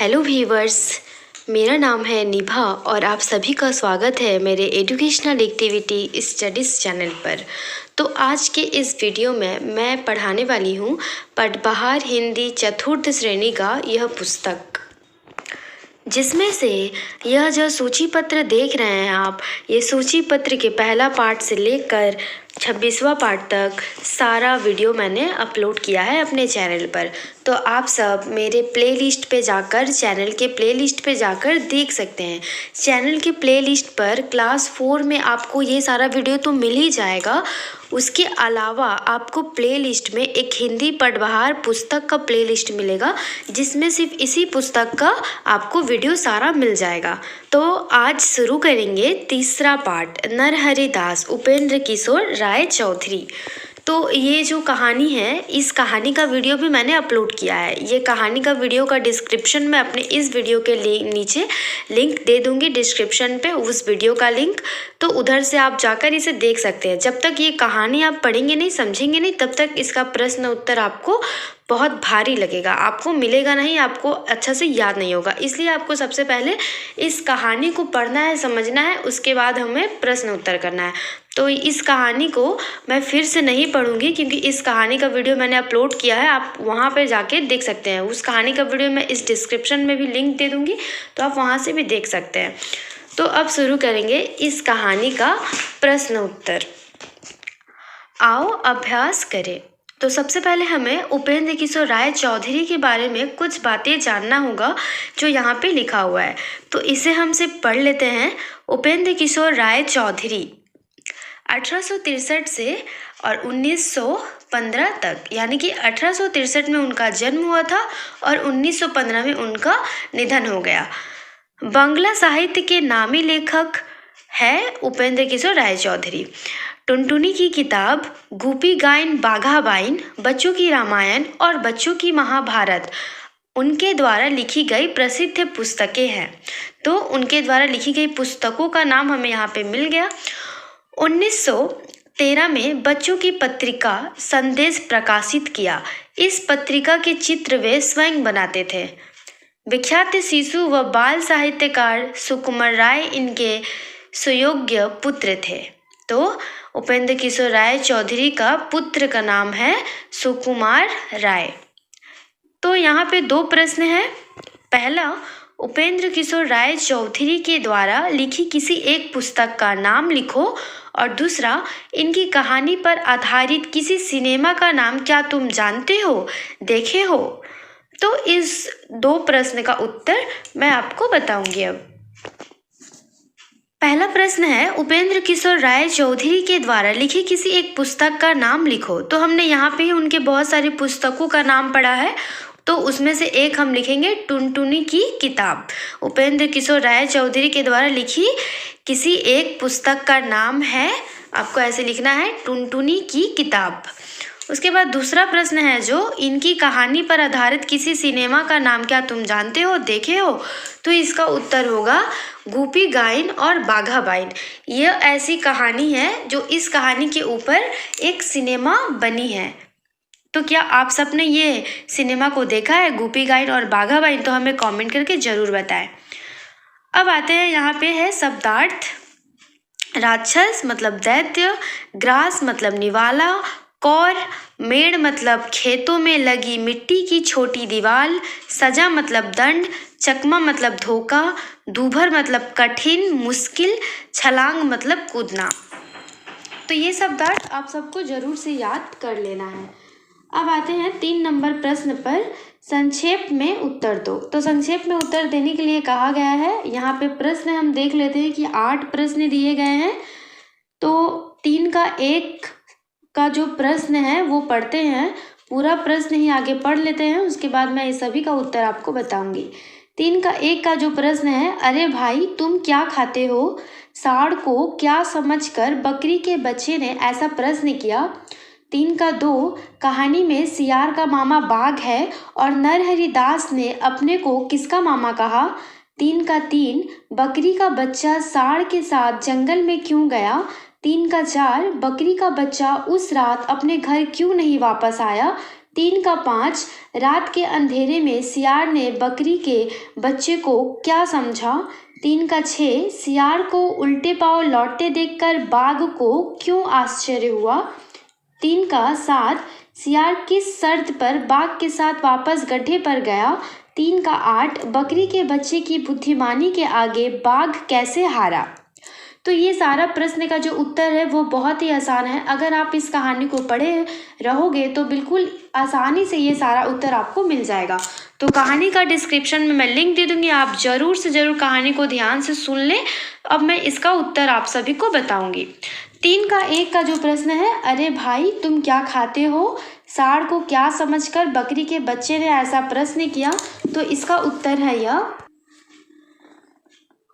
Hello viewers, मेरा नाम है निभा और आप सभी का स्वागत है मेरे एजुकेशनल एक्टिविटी स्टडीज़ चैनल पर। तो आज के इस वीडियो में मैं पढ़ाने वाली हूँ पटबहार हिंदी चतुर्थ श्रेणी का यह पुस्तक, जिसमें से यह जो सूची पत्र देख रहे हैं आप, ये सूची पत्र के पहला पार्ट से लेकर 26वां पार्ट तक सारा वीडियो मैंने अपलोड किया है अपने चैनल पर। तो आप सब मेरे प्लेलिस्ट पे जाकर, चैनल के प्लेलिस्ट पे जाकर देख सकते हैं। चैनल के प्लेलिस्ट पर क्लास 4 में आपको ये सारा वीडियो तो मिल ही जाएगा, उसके अलावा आपको प्लेलिस्ट में एक हिंदी पटबहार पुस्तक का प्लेलिस्ट मिलेगा, जिसमें सिर्फ इसी पुस्तक का आपको वीडियो सारा मिल जाएगा। तो आज शुरू करेंगे तीसरा पार्ट, नरहरि दास उपेंद्र किशोर राय चौधरी। तो ये जो कहानी है, इस कहानी का वीडियो भी मैंने अपलोड किया है। ये कहानी का वीडियो का डिस्क्रिप्शन में अपने इस वीडियो के नीचे लिंक दे दूंगी, डिस्क्रिप्शन पे उस वीडियो का लिंक। तो उधर से आप जाकर इसे देख सकते हैं। जब तक ये कहानी आप पढ़ेंगे नहीं, समझेंगे नहीं, तब तक इसका प्रश्न उत्तर आपको बहुत भारी लगेगा, आपको मिलेगा नहीं, आपको अच्छा से याद नहीं होगा। इसलिए आपको सबसे पहले इस कहानी को पढ़ना है, समझना है, उसके बाद हमें प्रश्न उत्तर करना है। तो इस कहानी को मैं फिर से नहीं पढ़ूंगी, क्योंकि इस कहानी का वीडियो मैंने अपलोड किया है, आप वहाँ पर जाके देख सकते हैं। उस कहानी का वीडियो मैं इस डिस्क्रिप्शन में भी लिंक दे दूँगी, तो आप वहाँ से भी देख सकते हैं। तो अब शुरू करेंगे इस कहानी का प्रश्न उत्तर। आओ अभ्यास करें। तो सबसे पहले हमें उपेंद्र किशोर राय चौधरी के बारे में कुछ बातें जानना होगा, जो यहाँ पे लिखा हुआ है। तो इसे हम से पढ़ लेते हैं। उपेंद्र किशोर राय चौधरी 1863 से और 1915 तक, यानी कि 1863 में उनका जन्म हुआ था और 1915 में उनका निधन हो गया। बांग्ला साहित्य के नामी लेखक है उपेंद्र किशोर राय चौधरी। टुनटुनी की किताब, गोपी गायन बाघा बाइन, बच्चों की रामायण और बच्चों की महाभारत उनके द्वारा लिखी गई प्रसिद्ध पुस्तकें हैं। तो उनके द्वारा लिखी गई पुस्तकों का नाम हमें यहाँ पे मिल गया। 1913 में बच्चों की पत्रिका संदेश प्रकाशित किया। इस पत्रिका के चित्र वे स्वयं बनाते थे। विख्यात शिशु व बाल साहित्यकार सुकुमार राय इनके सुयोग्य पुत्र थे। तो उपेंद्र किशोर राय चौधरी का पुत्र का नाम है सुकुमार राय। तो यहाँ पे दो प्रश्न हैं। पहला, उपेंद्र किशोर राय चौधरी के द्वारा लिखी किसी एक पुस्तक का नाम लिखो, और दूसरा, इनकी कहानी पर आधारित किसी सिनेमा का नाम क्या तुम जानते हो, देखे हो। तो इस दो प्रश्न का उत्तर मैं आपको बताऊंगी। अब पहला प्रश्न है, उपेंद्र किशोर राय चौधरी के द्वारा लिखी किसी एक पुस्तक का नाम लिखो। तो हमने यहाँ पे ही उनके बहुत सारी पुस्तकों का नाम पढ़ा है, तो उसमें से एक हम लिखेंगे, टुनटुनी की किताब। उपेंद्र किशोर राय चौधरी के द्वारा लिखी किसी एक पुस्तक का नाम है, आपको ऐसे लिखना है, टुनटुनी की किताब। उसके बाद दूसरा प्रश्न है, जो इनकी कहानी पर आधारित किसी सिनेमा का नाम क्या तुम जानते हो, देखे हो। तो इसका उत्तर होगा गोपी गायन और बाघा बाइन। यह ऐसी कहानी है जो इस कहानी के ऊपर एक सिनेमा बनी है। तो क्या आप सबने ये सिनेमा को देखा है, गोपी गायन और बाघा बाइन? तो हमें कमेंट करके ज़रूर बताएं। अब आते हैं, यहाँ पे है शब्दार्थ। राक्षस मतलब दैत्य, ग्रास मतलब निवाला, कौर मेड़ मतलब खेतों में लगी मिट्टी की छोटी दीवार, सजा मतलब दंड, चकमा मतलब धोखा, दूभर मतलब कठिन मुश्किल, छलांग मतलब कूदना। तो ये शब्दार्थ आप सबको जरूर से याद कर लेना है। अब आते हैं 3 नंबर प्रश्न पर, संक्षेप में उत्तर दो। तो संक्षेप में उत्तर देने के लिए कहा गया है, यहाँ पे प्रश्न हम देख लेते हैं कि 8 प्रश्न दिए गए हैं। तो 3 का 1 का जो प्रश्न है वो पढ़ते हैं, पूरा प्रश्न ही आगे पढ़ लेते हैं, उसके बाद मैं इस सभी का उत्तर आपको बताऊंगी। 3 का 1 का जो प्रश्न है, अरे भाई तुम क्या खाते हो, सांड को क्या समझकर बकरी के बच्चे ने ऐसा प्रश्न किया। 3 का 2, कहानी में सियार का मामा बाघ है और नरहरि दास ने अपने को किसका मामा कहा। 3 का 3, बकरी का बच्चा सांड के साथ जंगल में क्यों गया। 3 का 4, बकरी का बच्चा उस रात अपने घर क्यों नहीं वापस आया। 3 का 5, रात के अंधेरे में सियार ने बकरी के बच्चे को क्या समझा। 3 का 6, सियार को उल्टे पांव लौटते देखकर बाघ को क्यों आश्चर्य हुआ। 3 का 7, सियार किस शर्त पर बाघ के साथ वापस गड्ढे पर गया। 3 का 8, बकरी के बच्चे की बुद्धिमानी के आगे बाघ कैसे हारा। तो ये सारा प्रश्न का जो उत्तर है वो बहुत ही आसान है। अगर आप इस कहानी को पढ़े रहोगे तो बिल्कुल आसानी से ये सारा उत्तर आपको मिल जाएगा। तो कहानी का डिस्क्रिप्शन में मैं लिंक दे दूंगी, आप ज़रूर से ज़रूर कहानी को ध्यान से सुन लें। अब मैं इसका उत्तर आप सभी को बताऊंगी। 3 का 1 का जो प्रश्न है, अरे भाई तुम क्या खाते हो, सांड को क्या समझकर बकरी के बच्चे ने ऐसा प्रश्न किया। तो इसका उत्तर है यह,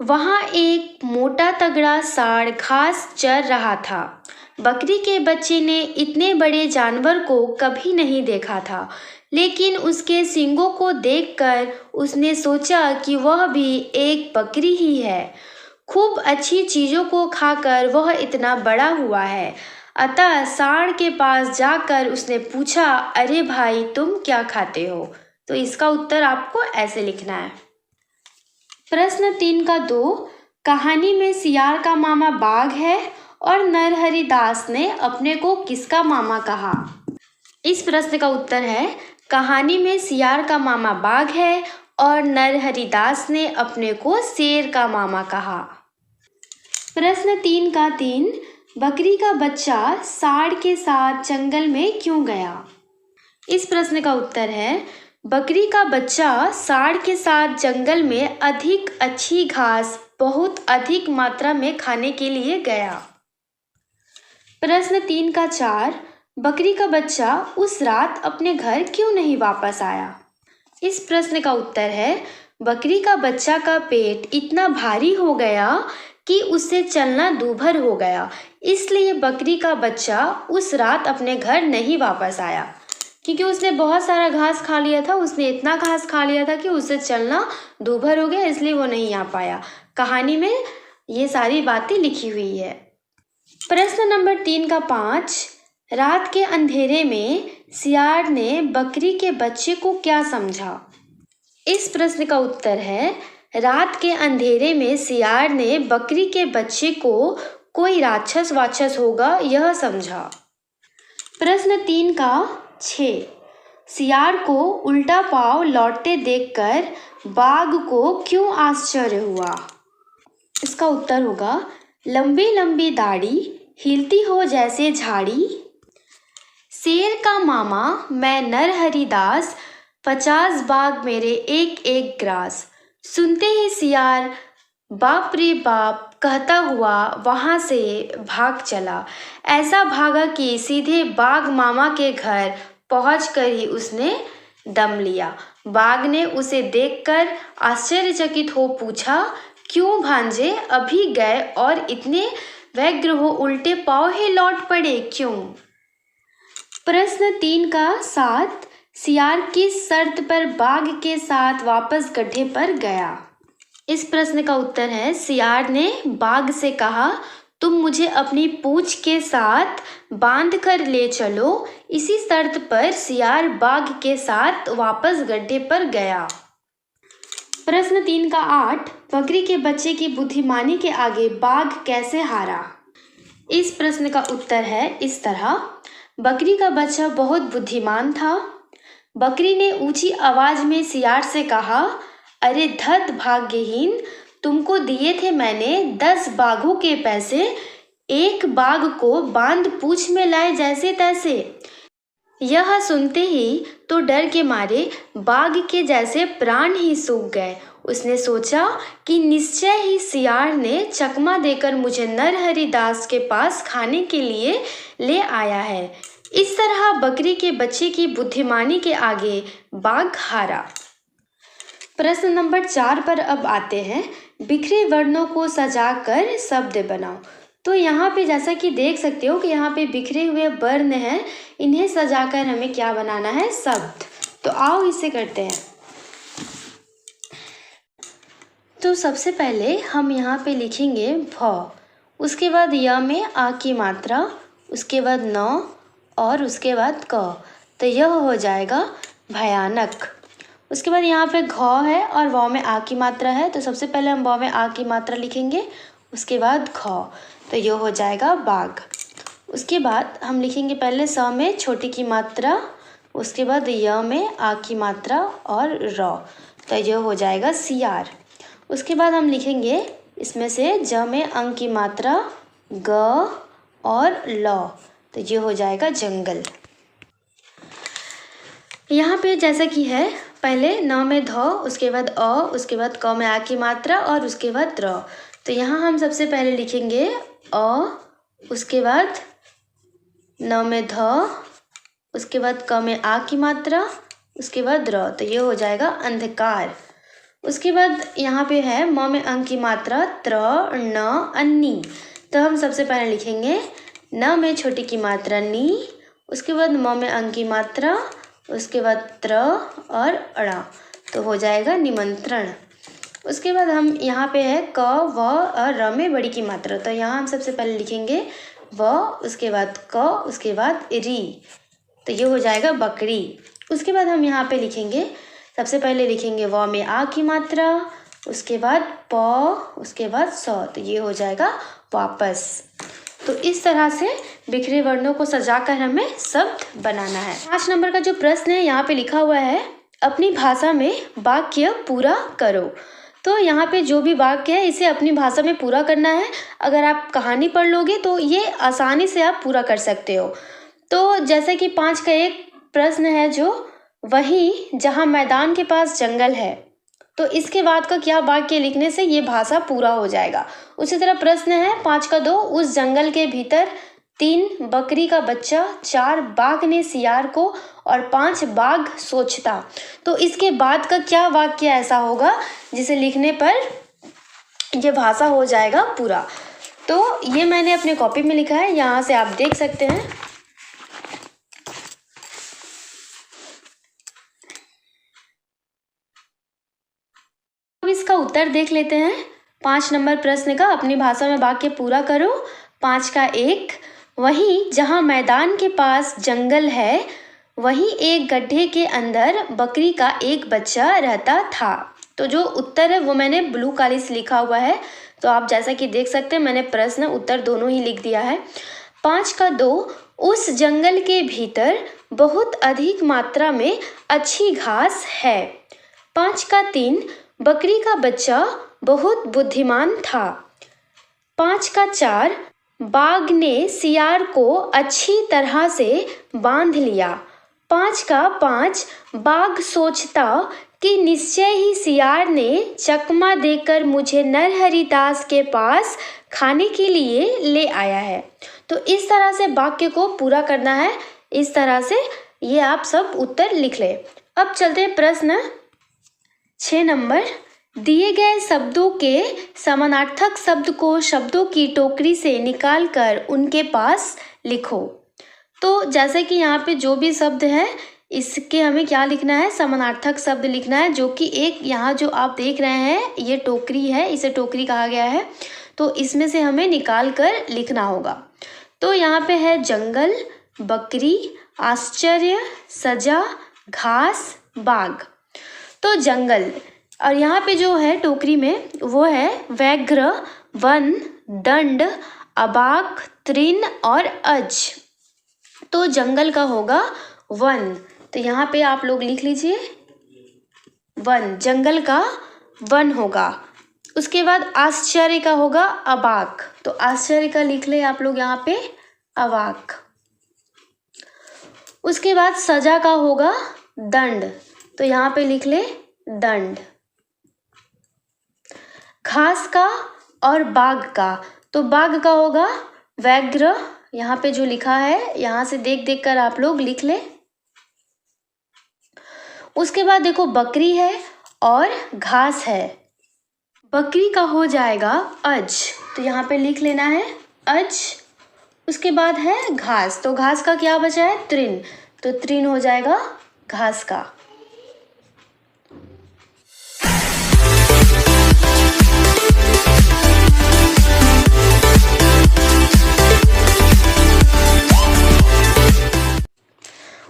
वहाँ एक मोटा तगड़ा सांड घास चर रहा था। बकरी के बच्चे ने इतने बड़े जानवर को कभी नहीं देखा था, लेकिन उसके सींगों को देखकर उसने सोचा कि वह भी एक बकरी ही है। खूब अच्छी चीज़ों को खाकर वह इतना बड़ा हुआ है। अतः सांड के पास जाकर उसने पूछा, अरे भाई तुम क्या खाते हो। तो इसका उत्तर आपको ऐसे लिखना है। प्रश्न 3 का 2, कहानी में सियार का मामा बाघ है और नरहरि दास ने अपने को किसका मामा कहा। इस प्रश्न का उत्तर है, कहानी में सियार का मामा बाघ है और नरहरि दास ने अपने को शेर का मामा कहा। प्रश्न 3 का 3, बकरी का बच्चा सांड के साथ जंगल में क्यों गया। इस प्रश्न का उत्तर है, बकरी का बच्चा सांड के साथ जंगल में अधिक अच्छी घास बहुत अधिक मात्रा में खाने के लिए गया। प्रश्न 3 का 4, बकरी का बच्चा उस रात अपने घर क्यों नहीं वापस आया। इस प्रश्न का उत्तर है, बकरी का बच्चा का पेट इतना भारी हो गया कि उससे चलना दूभर हो गया, इसलिए बकरी का बच्चा उस रात अपने घर नहीं वापस आया, क्योंकि उसने बहुत सारा घास खा लिया था। उसने इतना घास खा लिया था कि उससे चलना दूभर हो गया, इसलिए वो नहीं आ पाया। कहानी में ये सारी बातें लिखी हुई है। प्रश्न नंबर 3 का 5, रात के अंधेरे में सियार ने बकरी के बच्चे को क्या समझा। इस प्रश्न का उत्तर है, रात के अंधेरे में सियार ने बकरी के बच्चे को कोई राक्षस वाक्षस होगा यह समझा। प्रश्न 3 का 6, सियार को उल्टा पांव लौटते देखकर बाघ को क्यों आश्चर्य हुआ। इसका उत्तर होगा, लंबी लंबी दाढ़ी हिलती हो जैसे झाड़ी। शेर का मामा मैं नरहरि दास, 50 बाघ मेरे एक एक ग्रास। सुनते ही सियार बाप रे बाप कहता हुआ वहाँ से भाग चला। ऐसा भागा कि सीधे बाघ मामा के घर पहुंचकर ही उसने दम लिया। बाघ ने उसे देखकर आश्चर्यचकित हो पूछा, क्यों भांजे अभी गए और इतने व्यग्र हो उल्टे पांव ही लौट पड़े क्यों। प्रश्न 3 का 7, सियार किस शर्त पर बाघ के साथ वापस गड्ढे पर गया। इस प्रश्न का उत्तर है, सियार ने बाघ से कहा, तुम मुझे अपनी पूंछ के साथ बांध कर ले चलो। इसी शर्त पर सियार बाघ के साथ वापस गड्ढे पर गया। प्रश्न 3 का 8, बकरी के बच्चे की बुद्धिमानी के आगे बाघ कैसे हारा। इस प्रश्न का उत्तर है इस तरह, बकरी का बच्चा बहुत बुद्धिमान था। बकरी ने ऊंची आवाज में सियार से कहा, अरे धत भाग्यहीन, तुमको दिए थे मैंने 10 बाघों के पैसे, एक बाघ को बांध पूंछ में लाए जैसे तैसे। यह सुनते ही तो डर के मारे बाघ के जैसे प्राण ही सूख गए। उसने सोचा कि निश्चय ही सियार ने चकमा देकर मुझे नरहरि दास के पास खाने के लिए ले आया है। इस तरह बकरी के बच्चे की बुद्धिमानी के आगे बाघ हारा। प्रश्न नंबर 4 पर अब आते हैं, बिखरे वर्णों को सजाकर शब्द बनाओ। तो यहाँ पे जैसा कि देख सकते हो कि यहाँ पे बिखरे हुए वर्ण हैं, इन्हें सजाकर हमें क्या बनाना है, शब्द। तो आओ इसे करते हैं। तो सबसे पहले हम यहाँ पे लिखेंगे भ, उसके बाद य में आ की मात्रा, उसके बाद न और उसके बाद क। तो यह हो जाएगा भयानक। उसके बाद यहाँ पे घ है और व में आ की मात्रा है, तो सबसे पहले हम व में आ की मात्रा लिखेंगे, उसके बाद घ, तो यह हो जाएगा बाघ। उसके बाद हम लिखेंगे पहले स में छोटी की मात्रा, उसके बाद य में आ की मात्रा और र, तो यह हो जाएगा सियार। उसके बाद हम लिखेंगे इसमें से ज में अंग की मात्रा, ग और ल, तो ये हो जाएगा जंगल। यहाँ पे जैसा कि है पहले न में ध, उसके बाद अ, उसके बाद क में आ की मात्रा और उसके बाद र, तो यहाँ हम सबसे पहले लिखेंगे अ, उसके बाद न में ध, उसके बाद क में आ की मात्रा, उसके बाद र, तो ये हो जाएगा अंधकार। उसके बाद यहाँ पे है म में अंग की मात्रा, त्र, न, अन्नी, तो हम सबसे पहले लिखेंगे न में छोटी की मात्रा नी, उसके बाद म में अंग की मात्रा, उसके बाद त्र और अड़ा, तो हो जाएगा निमंत्रण। उसके बाद हम यहाँ पे है क, व और र में बड़ी की मात्रा, तो यहाँ हम सबसे पहले लिखेंगे व, उसके बाद क, उसके बाद री, तो ये हो जाएगा बकरी। उसके बाद हम यहाँ पे लिखेंगे सबसे पहले लिखेंगे व में आ की मात्रा, उसके बाद प, उसके बाद स, तो ये हो जाएगा वापस। तो इस तरह से बिखरे वर्णों को सजाकर हमें शब्द बनाना है। 5 नंबर का जो प्रश्न है यहाँ पे लिखा हुआ है, अपनी भाषा में वाक्य पूरा करो। तो यहाँ पे जो भी वाक्य है इसे अपनी भाषा में पूरा करना है। अगर आप कहानी पढ़ लोगे तो ये आसानी से आप पूरा कर सकते हो। तो जैसे कि 5 का एक प्रश्न है, जो वहीं जहाँ मैदान के पास जंगल है, तो इसके बाद का क्या वाक्य लिखने से ये भाषा पूरा हो जाएगा। उसी तरह प्रश्न है 5 का 2, उस जंगल के भीतर 3 बकरी का बच्चा, 4 बाघ ने सियार को और 5 बाघ सोचता, तो इसके बाद का क्या वाक्य ऐसा होगा जिसे लिखने पर ये भाषा हो जाएगा पूरा। तो ये मैंने अपने कॉपी में लिखा है, यहाँ से आप देख सकते हैं। अब इसका उत्तर देख लेते हैं। 5 नंबर प्रश्न का अपनी भाषा में वाक्य पूरा करो। 5 का 1, वहीं जहाँ मैदान के पास जंगल है, वहीं एक गड्ढे के अंदर बकरी का एक बच्चा रहता था। तो जो उत्तर है वो मैंने ब्लू काली से लिखा हुआ है, तो आप जैसा कि देख सकते हैं मैंने प्रश्न उत्तर दोनों ही लिख दिया है। 5 का 2, उस जंगल के भीतर बहुत अधिक मात्रा में अच्छी घास है। 5 का 3, बकरी का बच्चा बहुत बुद्धिमान था। 5 का 4, बाघ ने सियार को अच्छी तरह से बांध लिया। 5 का 5, बाघ सोचता कि निश्चय ही सियार ने चकमा देकर मुझे नरहरिदास के पास खाने के लिए ले आया है। तो इस तरह से वाक्य को पूरा करना है। इस तरह से ये आप सब उत्तर लिख लें। अब चलते हैं प्रश्न 6 नंबर। दिए गए शब्दों के समानार्थक शब्द को शब्दों की टोकरी से निकालकर उनके पास लिखो। तो जैसे कि यहाँ पे जो भी शब्द है इसके हमें क्या लिखना है, समानार्थक शब्द लिखना है, जो कि एक यहाँ जो आप देख रहे हैं ये टोकरी है, इसे टोकरी कहा गया है, तो इसमें से हमें निकाल कर लिखना होगा। तो यहाँ पे है जंगल, बकरी, आश्चर्य, सजा, घास, बाघ। तो जंगल, और यहाँ पे जो है टोकरी में वो है व्याघ्र, वन, दंड, अबाक, तृण और अज। तो जंगल का होगा वन, तो यहाँ पे आप लोग लिख लीजिए वन, जंगल का वन होगा। उसके बाद आश्चर्य का होगा अबाक, तो आश्चर्य का लिख ले आप लोग यहाँ पे अबाक। उसके बाद सजा का होगा दंड, तो यहाँ पे लिख ले दंड। घास का और बाघ का, तो बाघ का होगा व्याघ्र, यहाँ पे जो लिखा है यहाँ से देख देख कर आप लोग लिख ले। उसके बाद देखो बकरी है और घास है, बकरी का हो जाएगा अज, तो यहाँ पे लिख लेना है अज। उसके बाद है घास, तो घास का क्या बचा है तृण, तो तृण हो जाएगा घास का।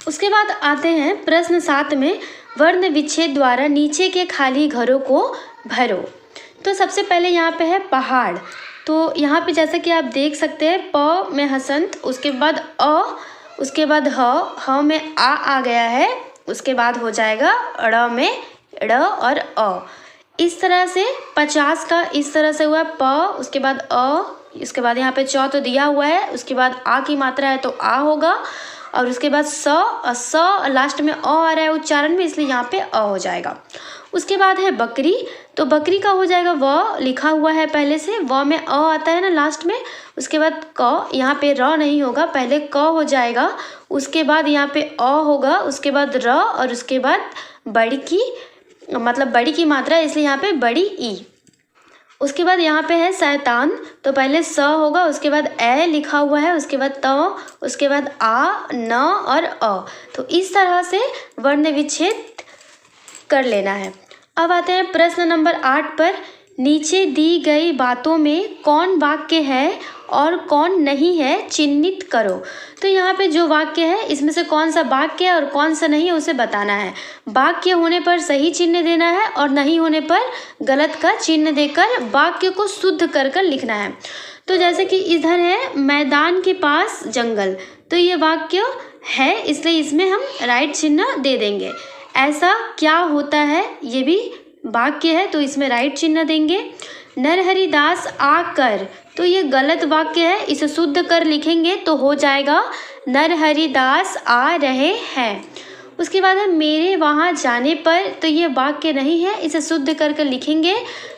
उसके बाद आते हैं प्रश्न 7 में, वर्ण विच्छेद द्वारा नीचे के खाली घरों को भरो। तो सबसे पहले यहाँ पे है पहाड़। तो यहाँ पे जैसा कि आप देख सकते हैं, प में हसंत, उसके बाद अ, उसके बाद ह में आ गया है, उसके बाद हो जाएगा ड़ में ड़ और अ। इस तरह से 50 का इस तरह से हुआ, प, उसके बाद अ, उसके बाद यहाँ पे च तो दिया हुआ है, उसके बाद आ की मात्रा है तो आ होगा, और उसके बाद स लास्ट में आ रहा है उच्चारण में, इसलिए यहाँ पे अ हो जाएगा। उसके बाद है बकरी। तो बकरी का हो जाएगा व लिखा हुआ है पहले से, व में अ आता है ना लास्ट में, उसके बाद क, यहाँ पे र नहीं होगा, पहले क हो जाएगा, उसके बाद यहाँ पे अ होगा, उसके बाद र, और उसके बाद बड़ी की बड़ी की मात्रा, इसलिए यहाँ पे बड़ी ई। उसके बाद यहाँ पे है शैतान। तो पहले स होगा, उसके बाद ए लिखा हुआ है, उसके बाद त, उसके बाद आ, न और अ। तो इस तरह से वर्ण विच्छेद कर लेना है। अब आते हैं प्रश्न नंबर 8 पर, नीचे दी गई बातों में कौन वाक्य है और कौन नहीं है, चिन्हित करो। तो यहाँ पे जो वाक्य है इसमें से कौन सा वाक्य है और कौन सा नहीं है उसे बताना है। वाक्य होने पर सही चिन्ह देना है और नहीं होने पर गलत का चिन्ह देकर वाक्य को शुद्ध कर लिखना है। तो जैसे कि इधर है मैदान के पास जंगल, तो ये वाक्य है, इसलिए इसमें हम राइट चिन्ह दे देंगे। ऐसा क्या होता है, ये भी वाक्य है, तो इसमें राइट चिन्ह देंगे। नरहरिदास आकर, तो ये गलत वाक्य है, इसे शुद्ध कर लिखेंगे तो हो जाएगा नरहरिदास आ रहे हैं। उसके बाद है मेरे वहाँ जाने पर, तो ये वाक्य नहीं है, इसे शुद्ध कर लिखेंगे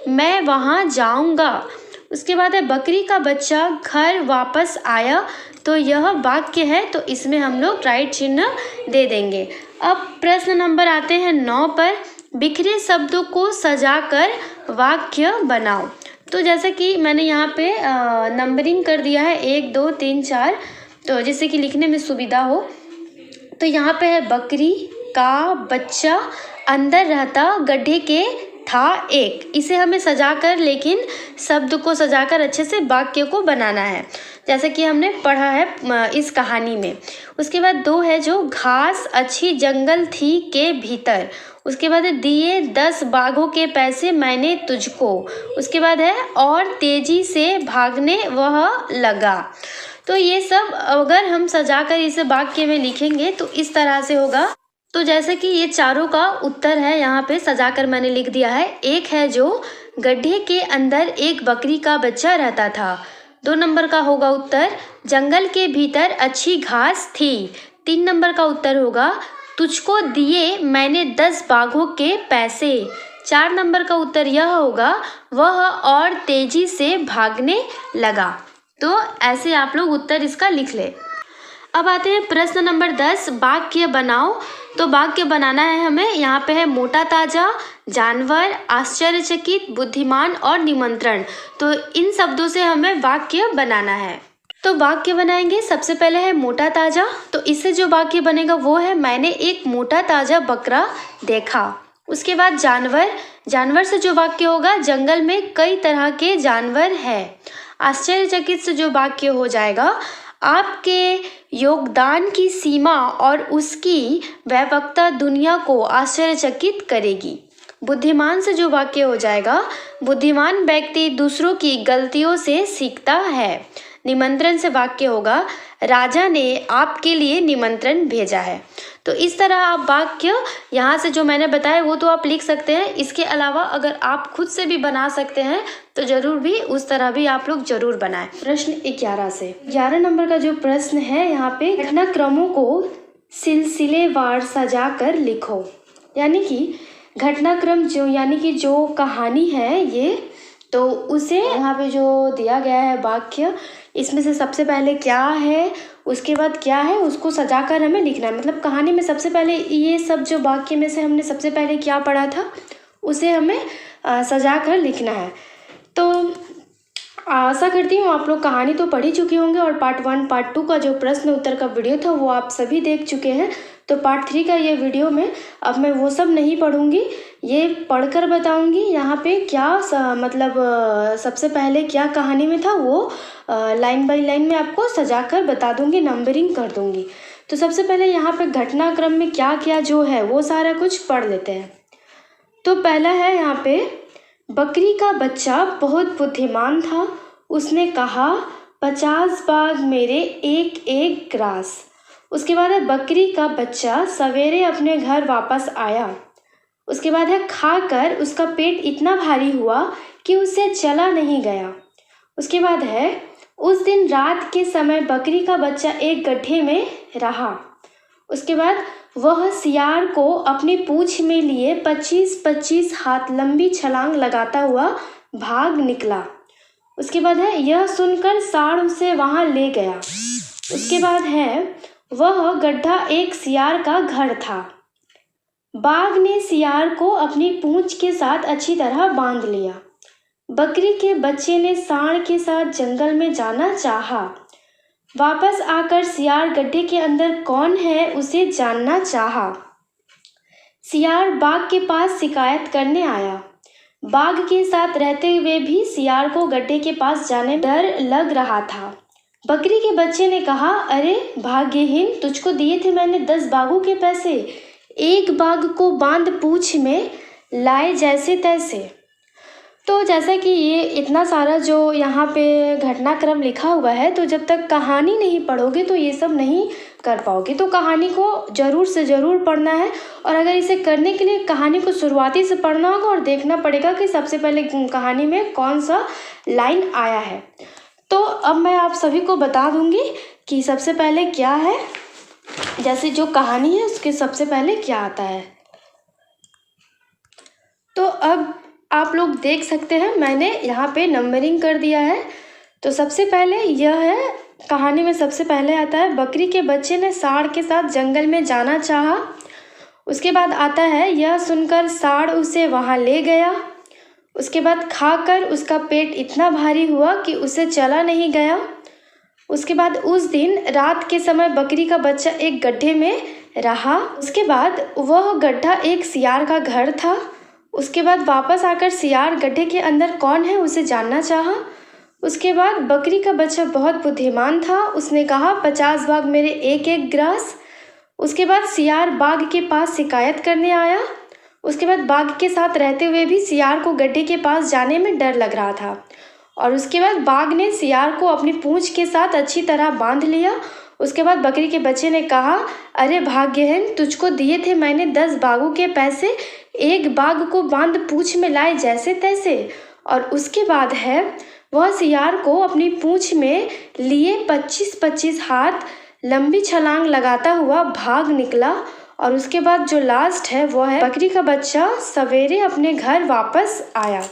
मैं वहाँ जाऊँगा। उसके बाद है बकरी का बच्चा घर वापस आया, तो यह वाक्य है, तो इसमें हम लोग राइट चिन्ह दे देंगे। अब प्रश्न नंबर आते हैं 9 पर, बिखरे शब्दों को सजाकर वाक्य बनाओ। तो जैसे कि मैंने यहाँ पे नंबरिंग कर दिया है 1 2 3 4, तो जिससे कि लिखने में सुविधा हो। तो यहाँ पे है बकरी का बच्चा अंदर रहता गड्ढे के था एक, इसे हमें सजाकर, लेकिन शब्द को सजाकर अच्छे से वाक्य को बनाना है, जैसे कि हमने पढ़ा है इस कहानी में। उसके बाद 2 है जो घास अच्छी जंगल थी के भीतर। उसके बाद है दिए 10 बाघों के पैसे मैंने तुझको। उसके बाद है और तेजी से भागने वह लगा। तो ये सब अगर हम सजाकर इसे वाक्य में लिखेंगे तो इस तरह से होगा। तो जैसे कि ये चारों का उत्तर है, यहाँ पे सजाकर मैंने लिख दिया है। एक है जो गड्ढे के अंदर एक बकरी का बच्चा रहता था। 2 नंबर का होगा उत्तर जंगल के भीतर अच्छी घास थी। 3 नंबर का उत्तर होगा तुझको दिए मैंने 10 बाघों के पैसे। 4 नंबर का उत्तर यह होगा वह और तेजी से भागने लगा। तो ऐसे आप लोग उत्तर इसका लिख ले। अब आते हैं प्रश्न नंबर 10, वाक्य बनाओ। तो वाक्य बनाना है हमें। यहाँ पे है मोटा ताजा, जानवर, आश्चर्यचकित, बुद्धिमान और निमंत्रण। तो इन शब्दों से हमें वाक्य बनाना है। तो वाक्य बनाएंगे। सबसे पहले है मोटा ताजा, तो इससे जो वाक्य बनेगा वो है मैंने एक मोटा ताजा बकरा देखा। उसके बाद जानवर, जानवर से जो वाक्य होगा जंगल में कई तरह के जानवर हैं। आश्चर्यचकित से जो वाक्य हो जाएगा आपके योगदान की सीमा और उसकी व्यापकता दुनिया को आश्चर्यचकित करेगी। बुद्धिमान से जो वाक्य हो जाएगा बुद्धिमान व्यक्ति दूसरों की गलतियों से सीखता है। निमंत्रण से वाक्य होगा राजा ने आपके लिए निमंत्रण भेजा है। तो इस तरह आप वाक्य यहाँ से जो मैंने बताया वो तो आप लिख सकते हैं। इसके अलावा अगर आप खुद से भी बना सकते हैं तो ज़रूर भी उस तरह भी आप लोग ज़रूर बनाएं। प्रश्न 11 से 11 नंबर का जो प्रश्न है यहाँ पे घटनाक्रमों को सिलसिलेवार सजा कर लिखो। यानी कि घटनाक्रम जो यानी कि जो कहानी है ये, तो उसे यहाँ पे जो दिया गया है वाक्य, इसमें से सबसे पहले क्या है उसके बाद क्या है उसको सजाकर हमें लिखना है। मतलब कहानी में सबसे पहले ये सब जो वाक्य में से हमने सबसे पहले क्या पढ़ा था उसे हमें सजाकर लिखना है। तो आशा करती हूँ आप लोग कहानी तो पढ़ ही चुके होंगे और पार्ट 1 पार्ट 2 का जो प्रश्न उत्तर का वीडियो था वो आप सभी देख चुके हैं। तो पार्ट 3 का ये वीडियो में अब मैं वो सब नहीं पढ़ूंगी, ये पढ़कर बताऊंगी यहाँ पे क्या मतलब सबसे पहले क्या कहानी में था वो लाइन बाय लाइन में आपको सजाकर बता दूंगी, नंबरिंग कर दूंगी। तो सबसे पहले यहाँ पे घटनाक्रम में क्या क्या जो है वो सारा कुछ पढ़ लेते हैं। तो पहला है यहाँ पे, बकरी का बच्चा बहुत बुद्धिमान था। उसने कहा 50 बाघ मेरे एक एक ग्रास। उसके बाद है, बकरी का बच्चा सवेरे अपने घर वापस आया। उसके बाद है, खाकर उसका पेट इतना भारी हुआ कि उससे चला नहीं गया। उसके बाद है, उस दिन रात के समय बकरी का बच्चा एक गड्ढे में रहा। उसके बाद वह सियार को अपनी पूंछ में लिए 25-25 हाथ लंबी छलांग लगाता हुआ भाग निकला। उसके बाद है, यह सुनकर सांड उसे वहां ले गया। उसके बाद है, वह गड्ढा एक सियार का घर था। बाघ ने सियार को अपनी पूंछ के साथ अच्छी तरह बांध लिया। बकरी के बच्चे ने सांड के साथ जंगल में जाना चाहा। वापस आकर सियार गड्ढे के अंदर कौन है उसे जानना चाहा। सियार बाघ के पास शिकायत करने आया। बाघ के साथ रहते हुए भी सियार को गड्ढे के पास जाने में डर लग रहा था। बकरी के बच्चे ने कहा, अरे भाग्यहीन, तुझको दिए थे मैंने 10 बाघों के पैसे, एक बाघ को बांध पूंछ में लाए जैसे तैसे। तो जैसा कि ये इतना सारा जो यहाँ पे घटनाक्रम लिखा हुआ है, तो जब तक कहानी नहीं पढ़ोगे तो ये सब नहीं कर पाओगे। तो कहानी को ज़रूर से ज़रूर पढ़ना है, और अगर इसे करने के लिए कहानी को शुरुआती से पढ़ना होगा और देखना पड़ेगा कि सबसे पहले कहानी में कौन सा लाइन आया है। तो अब मैं आप सभी को बता दूंगी कि सबसे पहले क्या है, जैसे जो कहानी है उसके सबसे पहले क्या आता है। तो अब आप लोग देख सकते हैं, मैंने यहाँ पे नंबरिंग कर दिया है। तो सबसे पहले यह है, कहानी में सबसे पहले आता है, बकरी के बच्चे ने सांड के साथ जंगल में जाना चाहा। उसके बाद आता है, यह सुनकर सांड उसे वहाँ ले गया। उसके बाद खाकर उसका पेट इतना भारी हुआ कि उसे चला नहीं गया। उसके बाद उस दिन रात के समय बकरी का बच्चा एक गड्ढे में रहा। उसके बाद वह गड्ढा एक सियार का घर था। उसके बाद वापस आकर सियार गड्ढे के अंदर कौन है उसे जानना चाहा। उसके बाद बकरी का बच्चा बहुत बुद्धिमान था। उसने कहा 50 बाघ मेरे एक एक ग्रास। उसके बाद सियार बाघ के पास शिकायत करने आया। उसके बाद बाघ के साथ रहते हुए भी सियार को गड्ढे के पास जाने में डर लग रहा था। और उसके बाद बाघ ने सियार को अपनी पूंछ के साथ अच्छी तरह बांध लिया। उसके बाद बकरी के बच्चे ने कहा, अरे भाग्यहीन, तुझको दिए थे मैंने 10 बाघों के पैसे, एक बाघ को बांध पूंछ में लाए जैसे तैसे। और उसके बाद है, वह सियार को अपनी पूंछ में लिए 25-25 हाथ लंबी छलांग लगाता हुआ भाग निकला। और उसके बाद जो लास्ट है वो है, बकरी का बच्चा सवेरे अपने घर वापस आया।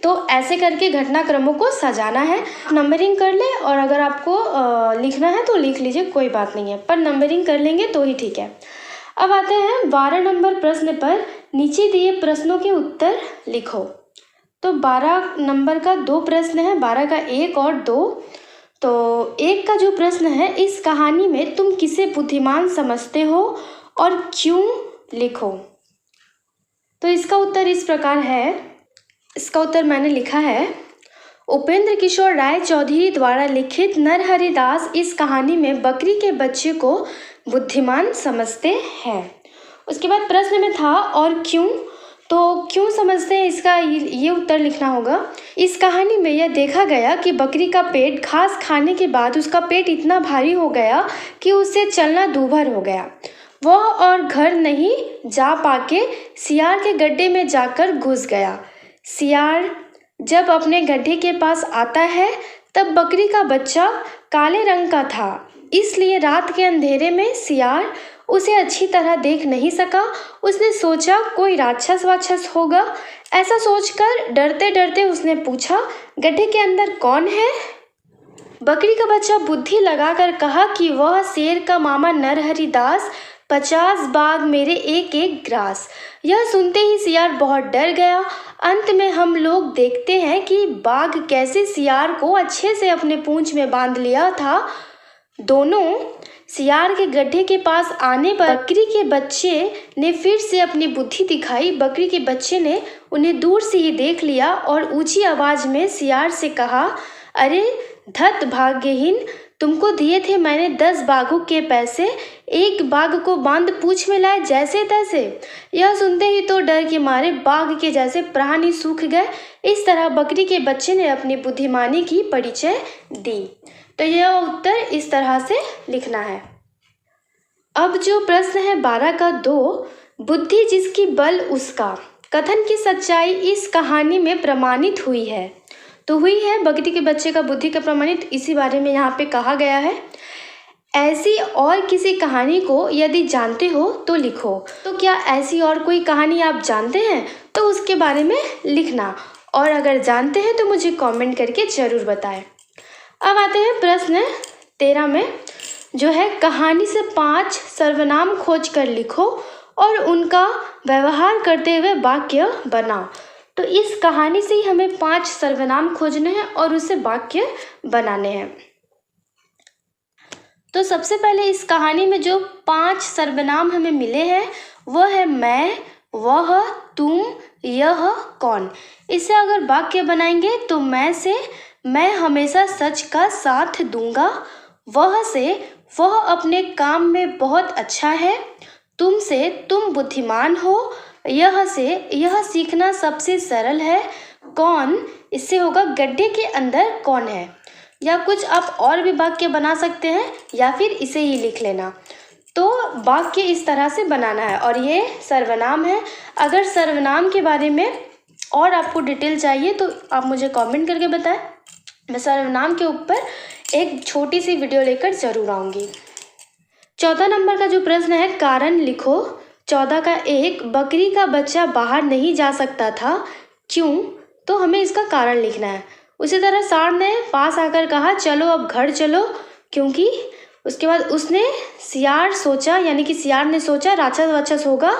तो ऐसे करके घटनाक्रमों को सजाना है। नंबरिंग कर ले, और अगर आपको लिखना है तो लिख लीजिए, कोई बात नहीं है, पर नंबरिंग कर लेंगे तो ही ठीक है। अब आते हैं 12 नंबर प्रश्न पर। नीचे दिए प्रश्नों के उत्तर लिखो। तो 12 नंबर का 2 प्रश्न है, 12 का 1 और 2। तो 1 का जो प्रश्न है, इस कहानी में तुम किसे बुद्धिमान समझते हो और क्यों, लिखो। तो इसका उत्तर इस प्रकार है। इसका उत्तर मैंने लिखा है, उपेंद्र किशोर राय चौधरी द्वारा लिखित नरहरि दास इस कहानी में बकरी के बच्चे को बुद्धिमान समझते हैं। उसके बाद प्रश्न में था और क्यों, तो क्यों समझते हैं इसका ये उत्तर लिखना होगा। इस कहानी में यह देखा गया कि बकरी का पेट घास खाने के बाद उसका पेट इतना भारी हो गया कि उससे चलना दूभर हो गया। वह और घर नहीं जा पाके सियार के गड्ढे में जाकर घुस गया। सियार जब अपने गड्ढे के पास आता है तब बकरी का बच्चा काले रंग का था, इसलिए रात के अंधेरे में सियार उसे अच्छी तरह देख नहीं सका। उसने सोचा कोई राक्षस वाक्षस होगा। ऐसा सोचकर डरते डरते उसने पूछा, गड्ढे के अंदर कौन है। बकरी का बच्चा बुद्धि लगाकर कहा कि वह शेर का मामा नरहरि दास, 50 बाघ मेरे एक एक ग्रास। यह सुनते ही सियार बहुत डर गया। अंत में हम लोग देखते हैं कि बाघ कैसे सियार को अच्छे से अपने पूंछ में बांध लिया था। दोनों सियार के गड्ढे के पास आने पर बकरी के बच्चे ने फिर से अपनी बुद्धि दिखाई। बकरी के बच्चे ने उन्हें दूर से ही देख लिया और ऊंची आवाज में सियार से कहा, अरे धत भाग्यहीन, तुमको दिए थे मैंने 10 बाघों के पैसे, एक बाघ को बांध पूंछ में लाए जैसे तैसे। यह सुनते ही तो डर के मारे बाघ के जैसे प्राण ही सूख गए। इस तरह बकरी के बच्चे ने अपनी बुद्धिमानी की परिचय दी। तो यह उत्तर इस तरह से लिखना है। अब जो प्रश्न है 12 का 2, बुद्धि जिसकी बल उसका, कथन की सच्चाई इस कहानी में प्रमाणित हुई है। तो हुई है बकरी के बच्चे का बुद्धि का प्रमाणित, इसी बारे में यहाँ पे कहा गया है। ऐसी और किसी कहानी को यदि जानते हो तो लिखो। तो क्या ऐसी और कोई कहानी आप जानते हैं तो उसके बारे में लिखना, और अगर जानते हैं तो मुझे कमेंट करके ज़रूर बताएं। अब आते हैं प्रश्न 13 में, जो है कहानी से 5 सर्वनाम खोज कर लिखो और उनका व्यवहार करते हुए वाक्य बनाओ। तो इस कहानी से ही हमें 5 सर्वनाम खोजने हैं और उससे वाक्य बनाने हैं। तो सबसे पहले इस कहानी में जो 5 सर्वनाम हमें मिले हैं वह है मैं, वह, तुम, यह, कौन। इससे अगर वाक्य बनाएंगे तो मैं से मैं हमेशा सच का साथ दूंगा, वह से वह अपने काम में बहुत अच्छा है, तुम से तुम बुद्धिमान हो, यह से यह सीखना सबसे सरल है, कौन इससे होगा गड्ढे के अंदर कौन है। या कुछ आप और भी वाक्य बना सकते हैं या फिर इसे ही लिख लेना। तो वाक्य इस तरह से बनाना है और ये सर्वनाम है। अगर सर्वनाम के बारे में और आपको डिटेल चाहिए तो आप मुझे कमेंट करके बताएं, मैं सर्वनाम के ऊपर एक छोटी सी वीडियो लेकर ज़रूर आऊँगी। 14 नंबर का जो प्रश्न है कारण लिखो। 14 का 1, बकरी का बच्चा बाहर नहीं जा सकता था, क्यों? तो हमें इसका कारण लिखना है। उसी तरह सांड ने पास आकर कहा चलो अब घर चलो, क्योंकि उसके बाद उसने सियार सोचा, यानी कि सियार ने सोचा राक्षस वाक्षस होगा,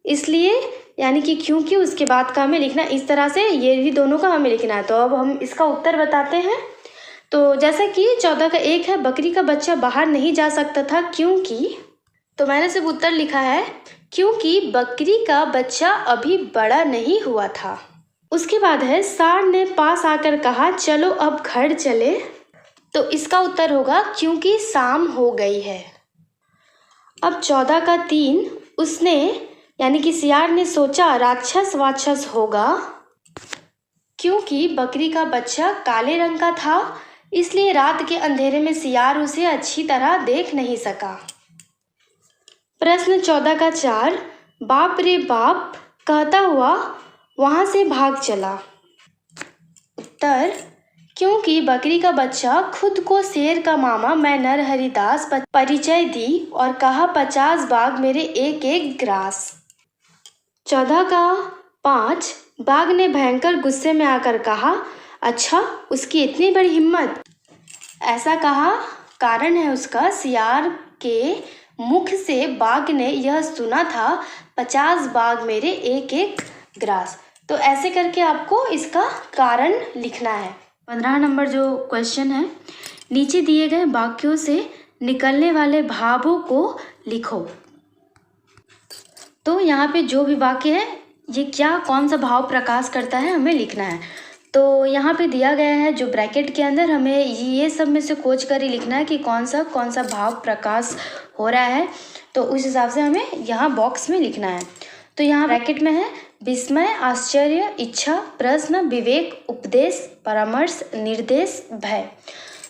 इसलिए यानी कि क्योंकि उसके बाद का हमें लिखना इस तरह से, ये भी दोनों का हमें लिखना है। तो अब हम इसका उत्तर बताते हैं। तो जैसे कि 14 का 1 है बकरी का बच्चा बाहर नहीं जा सकता था क्योंकि, तो मैंने सिर्फ उत्तर लिखा है क्योंकि बकरी का बच्चा अभी बड़ा नहीं हुआ था। उसके बाद है सांड ने पास आकर कहा चलो अब घर चले, तो इसका उत्तर होगा क्योंकि शाम हो गई है। अब 14 का 3, उसने यानी कि सियार ने सोचा राक्षस वाक्षस होगा, क्योंकि बकरी का बच्चा काले रंग का था, इसलिए रात के अंधेरे में सियार उसे अच्छी तरह देख नहीं सका। प्रश्न 14 का 4, बाप रे बाप कहता हुआ वहां से भाग चला। उत्तर क्योंकि बकरी का बच्चा खुद को शेर का मामा मैं नरहरिदास परिचय दी और कहा 50 बाघ मेरे एक एक ग्रास। 14 का 5, बाघ ने भयंकर गुस्से में आकर कहा अच्छा उसकी इतनी बड़ी हिम्मत। ऐसा कहा कारण है उसका सियार के मुख से बाघ ने यह सुना था 50 बाघ मेरे एक एक ग्रास। तो ऐसे करके आपको इसका कारण लिखना है। 15 नंबर जो क्वेश्चन है, नीचे दिए गए वाक्यों से निकलने वाले भावों को लिखो। तो यहाँ पे जो भी वाक्य है ये क्या कौन सा भाव प्रकाश करता है हमें लिखना है। तो यहाँ पे दिया गया है जो ब्रैकेट के अंदर, हमें ये सब में से खोज कर ही लिखना है कि कौन सा भाव प्रकाश हो रहा है। तो उस हिसाब से हमें यहाँ बॉक्स में लिखना है। तो यहाँ ब्रैकेट में है विस्मय, आश्चर्य, इच्छा, प्रश्न, विवेक, उपदेश, परामर्श, निर्देश, भय।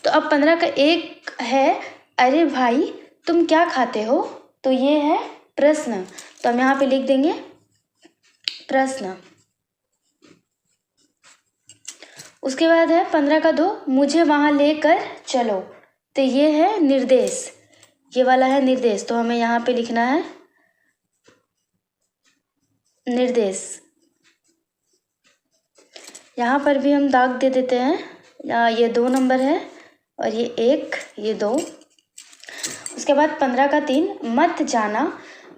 तो अब 15 का 1 है अरे भाई तुम क्या खाते हो, तो ये है प्रश्न। तो हम यहाँ पे लिख देंगे प्रश्न। उसके बाद है 15 का 2, मुझे वहाँ लेकर चलो, तो ये है निर्देश, ये वाला है निर्देश। तो हमें यहाँ पे लिखना है निर्देश। यहाँ पर भी हम दाग दे देते हैं, ये 2 नंबर है और ये 1, ये 2। उसके बाद 15 का 3, मत जाना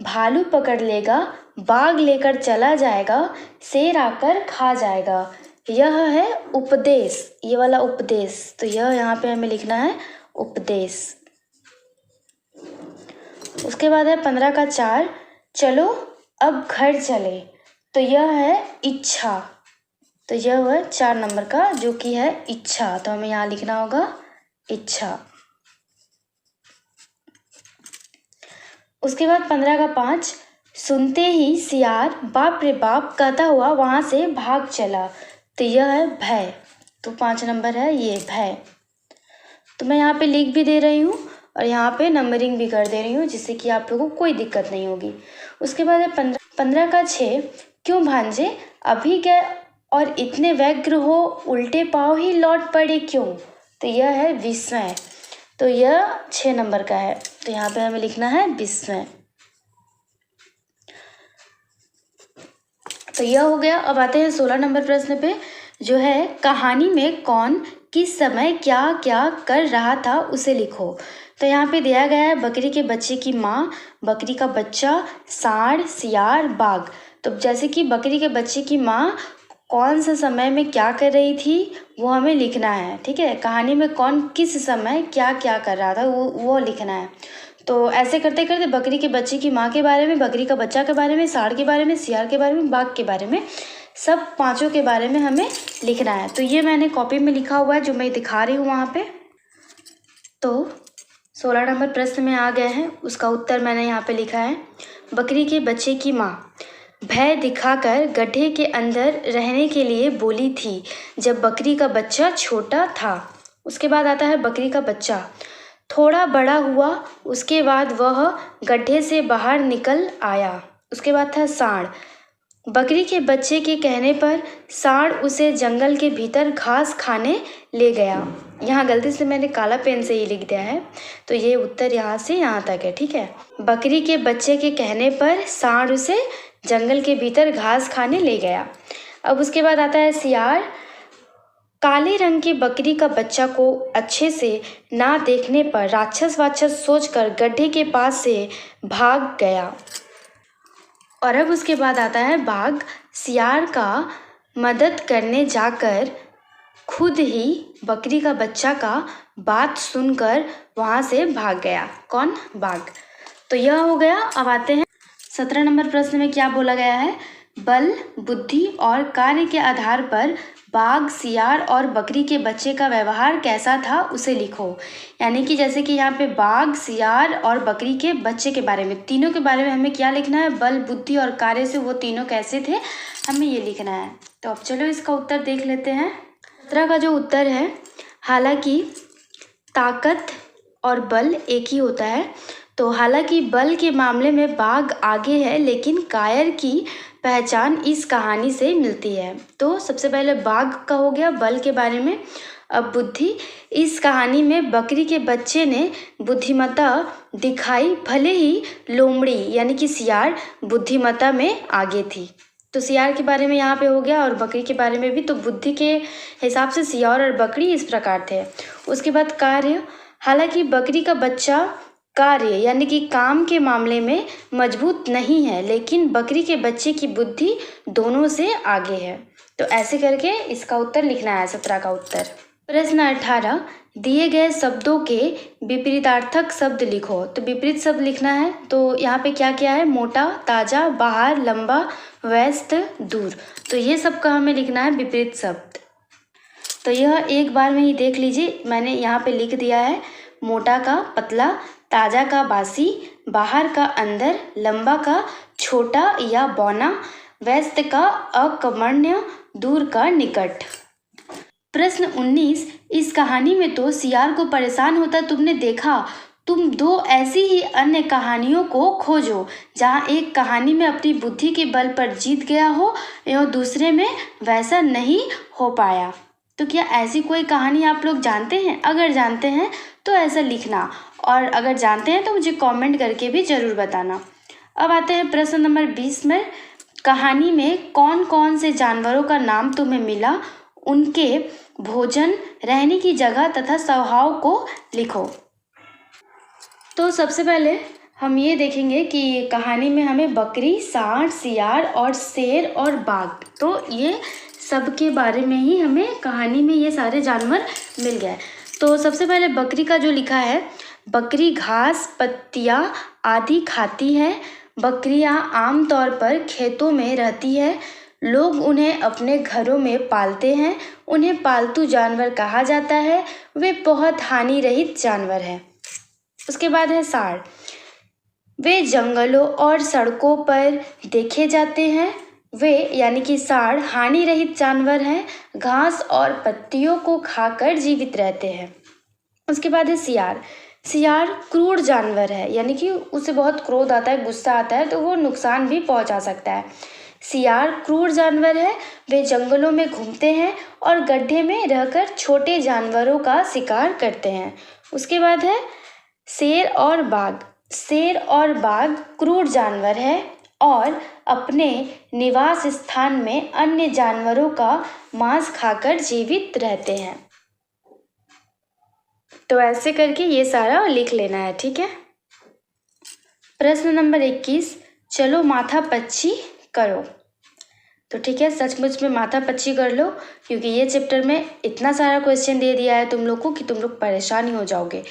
भालू पकड़ लेगा, बाघ लेकर चला जाएगा, शेर आकर खा जाएगा। यह है उपदेश, ये वाला उपदेश। तो यह यहाँ पे हमें लिखना है उपदेश। उसके बाद है 15 का 4, चलो अब घर चले, तो यह है इच्छा। तो यह है 4 नंबर का जो कि है इच्छा। तो हमें यहाँ लिखना होगा इच्छा। उसके बाद 15 का 5, सुनते ही सियार बाप रे बाप कहता हुआ वहाँ से भाग चला। तो यह है भय। तो 5 नंबर है ये भय। तो मैं यहाँ पे लिख भी दे रही हूँ और यहाँ पे नंबरिंग भी कर दे रही हूँ, जिससे कि आप लोगों को कोई दिक्कत नहीं होगी। उसके बाद है 15 का 6, क्यों भांजे अभी गए और इतने व्यग्र हो, उल्टे पाँव ही लौट पड़े क्यों। तो यह है विस्मय। तो यह 6 नंबर का है। तो यहाँ पे हमें लिखना है विस्मय। तो यह हो गया। अब आते हैं 16 नंबर प्रश्न पे, जो है कहानी में कौन किस समय क्या क्या कर रहा था उसे लिखो। तो यहाँ पे दिया गया है बकरी के बच्चे की माँ, बकरी का बच्चा, सांड, सियार, बाघ। तो जैसे कि बकरी के बच्चे की माँ कौन सा समय में क्या कर रही थी वो हमें लिखना है, ठीक है। कहानी में कौन किस समय क्या क्या कर रहा था वो लिखना है। तो ऐसे करते करते बकरी के बच्चे की माँ के बारे में, बकरी का बच्चा के बारे में, सांड के बारे में, सियार के बारे में, बाघ के बारे में, सब पांचों के बारे में हमें लिखना है। तो ये मैंने कॉपी में लिखा हुआ है जो मैं दिखा रही हूँ वहाँ पे। तो 16 नंबर प्रश्न में आ गए हैं, उसका उत्तर मैंने यहाँ पे लिखा है। बकरी के बच्चे की माँ भय दिखाकर गड्ढे के अंदर रहने के लिए बोली थी जब बकरी का बच्चा छोटा था। उसके बाद आता है बकरी का बच्चा। थोड़ा बड़ा हुआ, उसके बाद वह गड्ढे से बाहर निकल आया। उसके बाद था सांड। बकरी के बच्चे के कहने पर सांड उसे जंगल के भीतर घास खाने ले गया। यहाँ गलती से मैंने काला पेन से ही लिख दिया है, तो ये उत्तर यहाँ से यहाँ तक है, ठीक है। बकरी के बच्चे के कहने पर सांड उसे जंगल के भीतर घास खाने ले गया। अब उसके बाद आता है सियार। काले रंग की बकरी का बच्चा को अच्छे से ना देखने पर राक्षस वाक्षस सोचकर गड्ढे के पास से भाग गया। और अब उसके बाद आता है बाघ। सियार का मदद करने जाकर खुद ही बकरी का बच्चा का बात सुनकर वहाँ से भाग गया। कौन? बाघ। तो यह हो गया। अब आते हैं 17 नंबर प्रश्न में क्या बोला गया है। बल, बुद्धि और कार्य के आधार पर बाघ, सियार और बकरी के बच्चे का व्यवहार कैसा था उसे लिखो। यानी कि जैसे कि यहाँ पे बाघ, सियार और बकरी के बच्चे के बारे में, तीनों के बारे में हमें क्या लिखना है, बल, बुद्धि और कार्य से वो तीनों कैसे थे, हमें ये लिखना है। तो अब चलो इसका उत्तर देख लेते हैं। 17 का जो उत्तर है, हालांकि ताकत और बल एक ही होता है। तो हालांकि बल के मामले में बाघ आगे है, लेकिन कायर की पहचान इस कहानी से मिलती है। तो सबसे पहले बाघ का हो गया बल के बारे में। अब बुद्धि, इस कहानी में बकरी के बच्चे ने बुद्धिमत्ता दिखाई, भले ही लोमड़ी यानी कि सियार बुद्धिमत्ता में आगे थी। तो सियार के बारे में यहाँ पे हो गया और बकरी के बारे में भी। तो बुद्धि के हिसाब से सियार और बकरी इस प्रकार थे। उसके बाद कार्य, हालांकि बकरी का बच्चा कार्य यानी कि काम के मामले में मजबूत नहीं है, लेकिन बकरी के बच्चे की बुद्धि दोनों से आगे है। तो ऐसे करके इसका उत्तर लिखना है, 17 का उत्तर। प्रश्न 18, दिए गए शब्दों के विपरीतार्थक शब्द लिखो। तो विपरीत शब्द लिखना है। तो यहाँ पे क्या क्या है, मोटा, ताजा, बाहर, लंबा, व्यस्त, दूर। तो ये सब का हमें लिखना है विपरीत शब्द। तो यह एक बार में ही देख लीजिए, मैंने यहाँ पे लिख दिया है। मोटा का पतला, ताजा का बासी, बाहर का अंदर, लंबा का छोटा या बौना, व्यस्त का अकर्मण्य, दूर का निकट। प्रश्न 19, इस कहानी में तो सियार को परेशान होता तुमने देखा, तुम दो ऐसी ही अन्य कहानियों को खोजो जहाँ एक कहानी में अपनी बुद्धि के बल पर जीत गया हो एवं दूसरे में वैसा नहीं हो पाया। तो क्या ऐसी कोई कहानी आप लोग जानते हैं? अगर जानते हैं तो ऐसा लिखना, और अगर जानते हैं तो मुझे कमेंट करके भी ज़रूर बताना। अब आते हैं प्रश्न नंबर 20 में। कहानी में कौन कौन से जानवरों का नाम तुम्हें मिला, उनके भोजन, रहने की जगह तथा स्वभाव को लिखो। तो सबसे पहले हम ये देखेंगे कि कहानी में हमें बकरी, सांड, सियार और शेर और बाघ, तो ये सब के बारे में ही हमें कहानी में ये सारे जानवर मिल गए। तो सबसे पहले बकरी का जो लिखा है, बकरी घास, पत्तियाँ आदि खाती है। बकरियाँ आमतौर पर खेतों में रहती है। लोग उन्हें अपने घरों में पालते हैं। उन्हें पालतू जानवर कहा जाता है। वे बहुत हानि रहित जानवर हैं। उसके बाद है सांड। वे जंगलों और सड़कों पर देखे जाते हैं। वे यानी कि सांड हानि रहित जानवर हैं, घास और पत्तियों को खाकर जीवित रहते हैं। उसके बाद है सियार। सियार क्रूर जानवर है, यानी कि उसे बहुत क्रोध आता है, गुस्सा आता है, तो वो नुकसान भी पहुंचा सकता है। सियार क्रूर जानवर है। वे जंगलों में घूमते हैं और गड्ढे में रहकर छोटे जानवरों का शिकार करते हैं। उसके बाद है शेर और बाघ। शेर और बाघ क्रूर जानवर है और अपने निवास स्थान में अन्य जानवरों का मांस खाकर जीवित रहते हैं। तो ऐसे करके ये सारा लिख लेना है, ठीक है। प्रश्न नंबर 21, चलो माथा पच्ची करो। तो ठीक है, सचमुच में माथा पच्ची कर लो, क्योंकि ये चैप्टर में इतना सारा क्वेश्चन दे दिया है तुम लोग को कि तुम लोग परेशान ही हो जाओगे।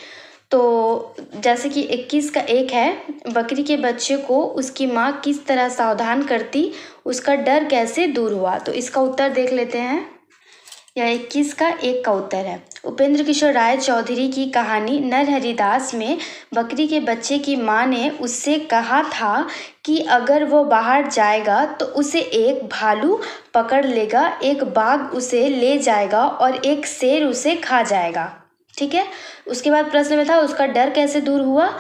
तो जैसे कि 21 का एक है, बकरी के बच्चे को उसकी माँ किस तरह सावधान करती, उसका डर कैसे दूर हुआ। तो इसका उत्तर देख लेते हैं। यह 21 का एक का उत्तर है। उपेंद्र किशोर राय चौधरी की कहानी नरहरि दास में बकरी के बच्चे की माँ ने उससे कहा था कि अगर वो बाहर जाएगा तो उसे एक भालू पकड़ लेगा, एक बाघ उसे ले जाएगा और एक शेर उसे खा जाएगा। ठीक है। उसके बाद प्रश्न में था उसका डर कैसे दूर हुआ।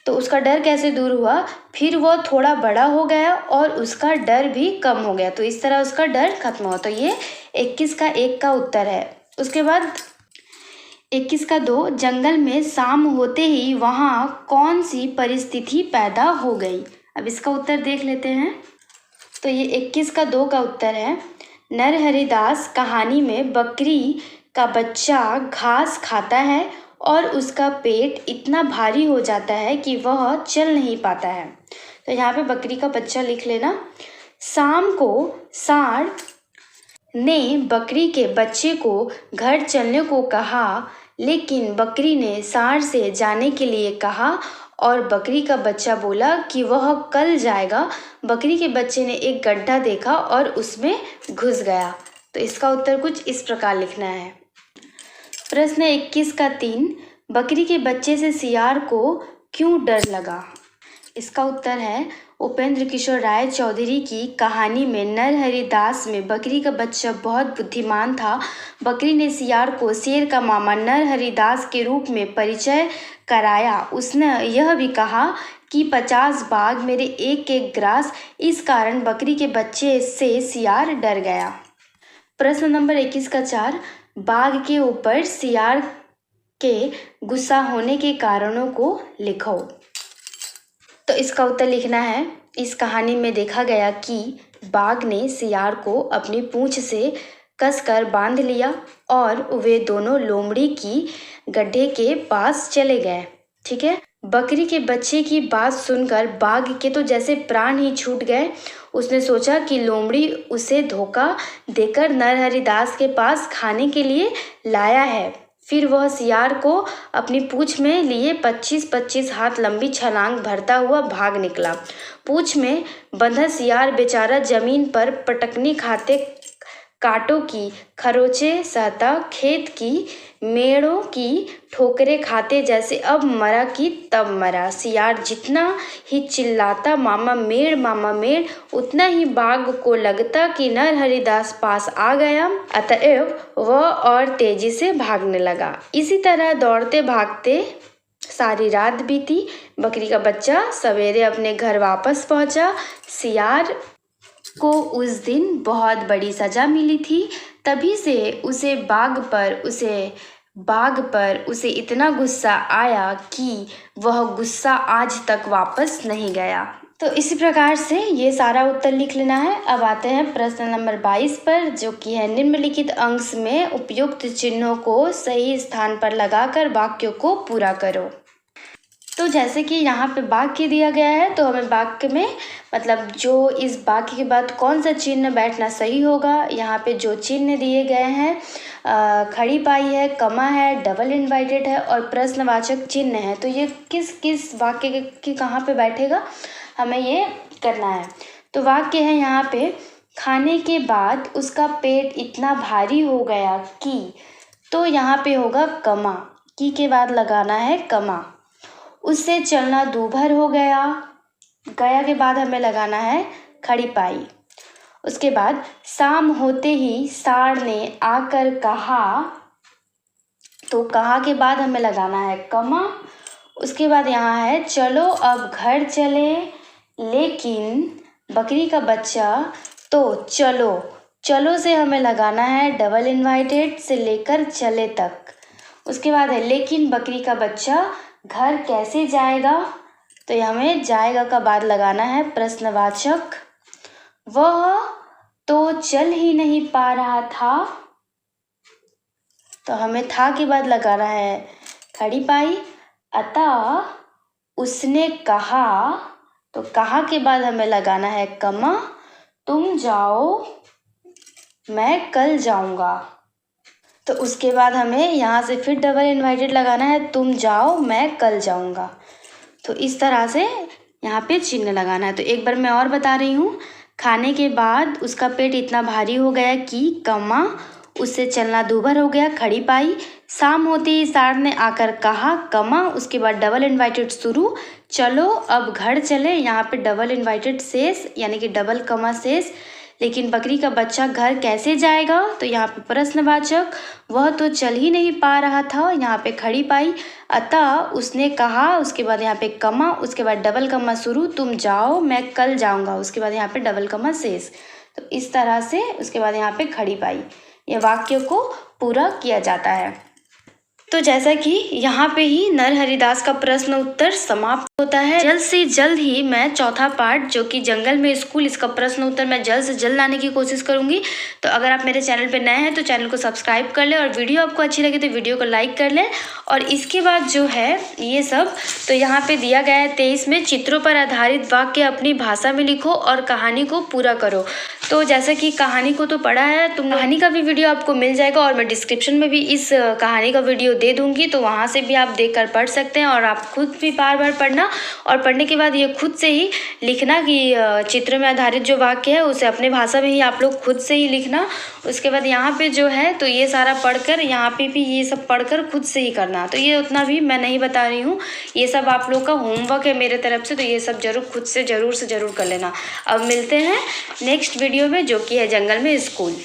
तो उसका डर कैसे दूर हुआ, फिर वो थोड़ा बड़ा हो गया और उसका डर भी कम हो गया, तो इस तरह उसका डर खत्म हुआ। तो ये 21 का एक का उत्तर है। उसके बाद 21 का 2, जंगल में शाम होते ही वहाँ कौन सी परिस्थिति पैदा हो गई। अब इसका उत्तर देख लेते हैं। तो ये 21 का 2 का उत्तर है। नरहरि दास कहानी में बकरी का बच्चा घास खाता है और उसका पेट इतना भारी हो जाता है कि वह चल नहीं पाता है। तो यहाँ पे बकरी का बच्चा लिख लेना। शाम को सांड ने बकरी के बच्चे को घर चलने को कहा, लेकिन बकरी ने सांड से जाने के लिए कहा और बकरी का बच्चा बोला कि वह कल जाएगा। बकरी के बच्चे ने एक गड्ढा देखा और उसमें घुस गया। तो इसका उत्तर कुछ इस प्रकार लिखना है। प्रश्न 21 का 3, बकरी के बच्चे से सियार को क्यों डर लगा। इसका उत्तर है उपेंद्र किशोर राय चौधरी की कहानी में नरहरि दास में बकरी का बच्चा बहुत बुद्धिमान था। बकरी ने सियार को शेर का मामा नरहरि दास के रूप में परिचय कराया। उसने यह भी कहा कि 50 बाघ मेरे एक एक ग्रास। इस कारण बकरी के बच्चे से सियार डर गया। प्रश्न नंबर 21 का 4, बाघ के ऊपर सियार के गुस्सा होने के कारणों को लिखो। तो इसका उत्तर लिखना है। इस कहानी में देखा गया कि बाघ ने सियार को अपनी पूंछ से कसकर बांध लिया और वे दोनों लोमड़ी की गड्ढे के पास चले गए। ठीक है। बकरी के बच्चे की बात सुनकर बाघ के तो जैसे प्राण ही छूट गए। उसने सोचा कि लोमड़ी उसे धोखा देकर नरहरि दास के पास खाने के लिए लाया है। फिर वह सियार को अपनी पूंछ में लिए 25-25 हाथ लंबी छलांग भरता हुआ भाग निकला। पूंछ में बंधा सियार बेचारा जमीन पर पटकनी खाते कांटों की खरोंचे सहता, खेत की मेड़ों की ठोकरें खाते जैसे अब मरा कि तब मरा। सियार जितना ही चिल्लाता मामा मेड़, उतना ही बाघ को लगता कि नरहरि दास पास आ गया। अतएव वह और तेजी से भागने लगा। इसी तरह दौड़ते भागते सारी रात बीती। बकरी का बच्चा सवेरे अपने घर वापस पहुंचा। सियार को उस दिन बहुत बड़ी सजा मिली थी। तभी से उसे बाघ पर उसे इतना गुस्सा आया कि वह गुस्सा आज तक वापस नहीं गया। तो इसी प्रकार से ये सारा उत्तर लिख लेना है। अब आते हैं प्रश्न नंबर 22 पर, जो कि है निम्नलिखित अंश में उपयुक्त चिन्हों को सही स्थान पर लगाकर वाक्यों को पूरा करो। तो जैसे कि यहाँ पे वाक्य दिया गया है, तो हमें वाक्य में मतलब जो इस वाक्य के बाद कौन सा चिन्ह बैठना सही होगा। यहाँ पे जो चिन्ह दिए गए हैं, खड़ी पाई है, कमा है, डबल इनवाइटेड है और प्रश्नवाचक चिन्ह है, तो ये किस किस वाक्य के कहाँ पे बैठेगा हमें ये करना है। तो वाक्य है यहाँ पे, खाने के बाद उसका पेट इतना भारी हो गया कि, तो यहाँ पे होगा कमा, की के बाद लगाना है कमा। उससे चलना दूभर हो गया, गया के बाद हमें लगाना है खड़ी पाई। उसके बाद शाम होते ही साड़ ने आकर कहा, तो कहा के बाद हमें लगाना है कमा। उसके बाद यहाँ है चलो अब घर चले, लेकिन बकरी का बच्चा, तो चलो, चलो से हमें लगाना है डबल इनवाइटेड से लेकर चले तक। उसके बाद है लेकिन बकरी का बच्चा घर कैसे जाएगा, तो हमें जाएगा का बाद लगाना है प्रश्नवाचक। वह तो चल ही नहीं पा रहा था, तो हमें था के बाद लगाना है खड़ी पाई। अतः उसने कहा, तो कहा के बाद हमें लगाना है कमा। तुम जाओ मैं कल जाऊंगा, तो उसके बाद हमें यहाँ से फिर डबल इनवाइटेड लगाना है तुम जाओ मैं कल जाऊंगा। तो इस तरह से यहाँ पे चिन्ह लगाना है। तो एक बार मैं और बता रही हूँ। खाने के बाद उसका पेट इतना भारी हो गया कि कमा, उससे चलना दूभर हो गया खड़ी पाई। शाम होते ही साड़ ने आकर कहा कमा। उसके बाद डबल इनवाइटेड शुरू, चलो अब घर चले, यहाँ पे डबल इनवाइटेड शेष यानी कि डबल कमा शेष। लेकिन बकरी का बच्चा घर कैसे जाएगा, तो यहाँ पे प्रश्नवाचक। वह तो चल ही नहीं पा रहा था, यहाँ पे खड़ी पाई। अतः उसने कहा, उसके बाद यहाँ पे कमा, उसके बाद डबल कमा शुरू, तुम जाओ मैं कल जाऊंगा। उसके बाद यहाँ पे डबल कमा शेष। तो इस तरह से उसके बाद यहाँ पे खड़ी पाई, ये वाक्य को पूरा किया जाता है। तो जैसा कि यहाँ पे ही नरहरिदास का प्रश्न उत्तर समाप्त होता है। जल्द से जल्द ही मैं चौथा पार्ट जो कि जंगल में स्कूल, इसका प्रश्न उत्तर मैं जल्द से जल्द लाने की कोशिश करूंगी। तो अगर आप मेरे चैनल पे नए हैं तो चैनल को सब्सक्राइब कर ले, और वीडियो आपको अच्छी लगे तो वीडियो को लाइक कर ले। और इसके बाद जो है ये सब, तो यहाँ पे दिया गया है 23 में चित्रों पर आधारित वाक्य अपनी भाषा में लिखो और कहानी को पूरा करो। तो जैसा कि कहानी को तो पढ़ा है, तो कहानी का भी वीडियो आपको मिल जाएगा, और मैं डिस्क्रिप्शन में भी इस कहानी का वीडियो दे दूंगी, तो वहाँ से भी आप देखकर पढ़ सकते हैं। और आप खुद भी बार बार पढ़ना, और पढ़ने के बाद ये खुद से ही लिखना कि चित्र में आधारित जो वाक्य है उसे अपने भाषा में ही आप लोग खुद से ही लिखना। उसके बाद यहाँ पे जो है तो ये सारा पढ़कर, यहाँ पे भी ये सब पढ़कर खुद से ही करना। तो ये उतना भी मैं नहीं बता रही हूँ, ये सब आप लोग का होमवर्क है मेरे तरफ से, तो ये सब जरूर खुद से जरूर कर लेना। अब मिलते हैं नेक्स्ट वीडियो में जो कि है जंगल में स्कूल।